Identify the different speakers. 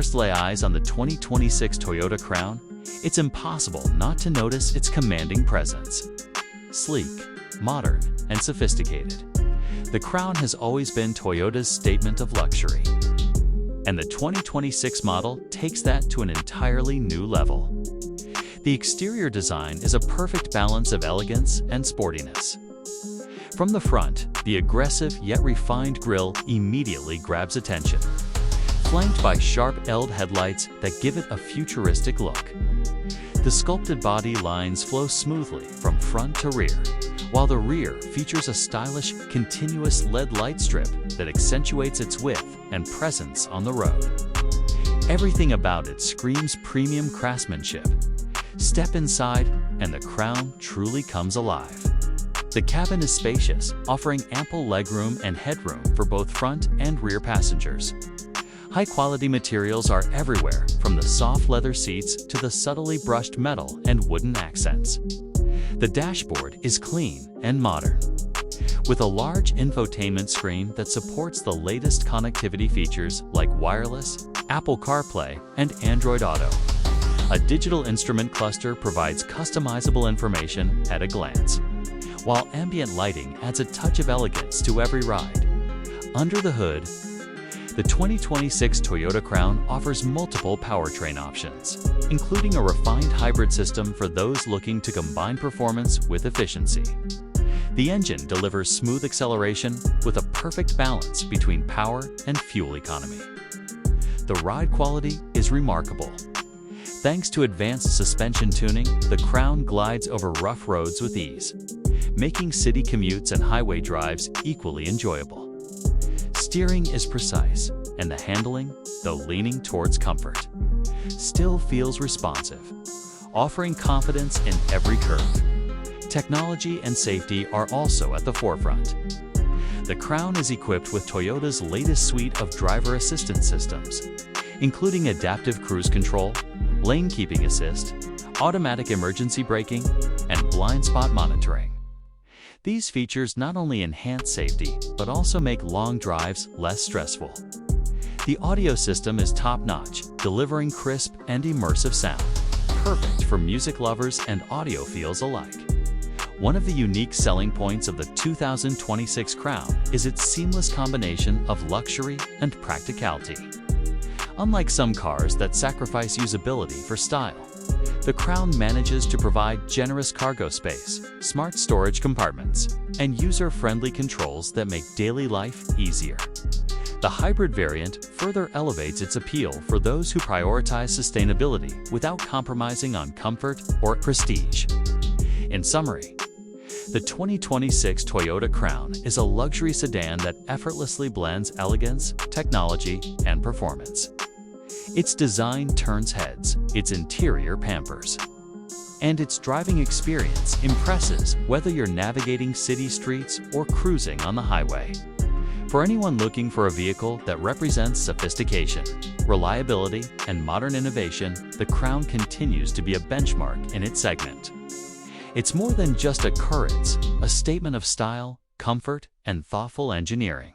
Speaker 1: first lay eyes on the 2026 Toyota Crown, it's impossible not to notice its commanding presence. Sleek, modern, and sophisticated, the Crown has always been Toyota's statement of luxury. And the 2026 model takes that to an entirely new level. The exterior design is a perfect balance of elegance and sportiness. From the front, the aggressive yet refined grille immediately grabs attention, flanked by sharp-L'd headlights that give it a futuristic look. The sculpted body lines flow smoothly from front to rear, while the rear features a stylish, continuous LED light strip that accentuates its width and presence on the road. Everything about it screams premium craftsmanship. Step inside, and the Crown truly comes alive. The cabin is spacious, offering ample legroom and headroom for both front and rear passengers. High-quality materials are everywhere, from the soft leather seats to the subtly brushed metal and wooden accents. The dashboard is clean and modern, with a large infotainment screen that supports the latest connectivity features like wireless, Apple CarPlay, and Android Auto. A digital instrument cluster provides customizable information at a glance, while ambient lighting adds a touch of elegance to every ride. Under the hood, the 2026 Toyota Crown offers multiple powertrain options, including a refined hybrid system for those looking to combine performance with efficiency. The engine delivers smooth acceleration with a perfect balance between power and fuel economy. The ride quality is remarkable. Thanks to advanced suspension tuning, the Crown glides over rough roads with ease, making city commutes and highway drives equally enjoyable. Steering is precise, and the handling, though leaning towards comfort, still feels responsive, offering confidence in every curve. Technology and safety are also at the forefront. The Crown is equipped with Toyota's latest suite of driver assistance systems, including adaptive cruise control, lane keeping assist, automatic emergency braking, and blind spot monitoring. These features not only enhance safety, but also make long drives less stressful. The audio system is top-notch, delivering crisp and immersive sound, perfect for music lovers and audiophiles alike. One of the unique selling points of the 2026 Crown is its seamless combination of luxury and practicality. Unlike some cars that sacrifice usability for style, the Crown manages to provide generous cargo space, smart storage compartments, and user-friendly controls that make daily life easier. The hybrid variant further elevates its appeal for those who prioritize sustainability without compromising on comfort or prestige. In summary, the 2026 Toyota Crown is a luxury sedan that effortlessly blends elegance, technology, and performance. Its design turns heads, its interior pampers, and its driving experience impresses whether you're navigating city streets or cruising on the highway. For anyone looking for a vehicle that represents sophistication, reliability, and modern innovation, the Crown continues to be a benchmark in its segment. It's more than just a car, it's a statement of style, comfort, and thoughtful engineering.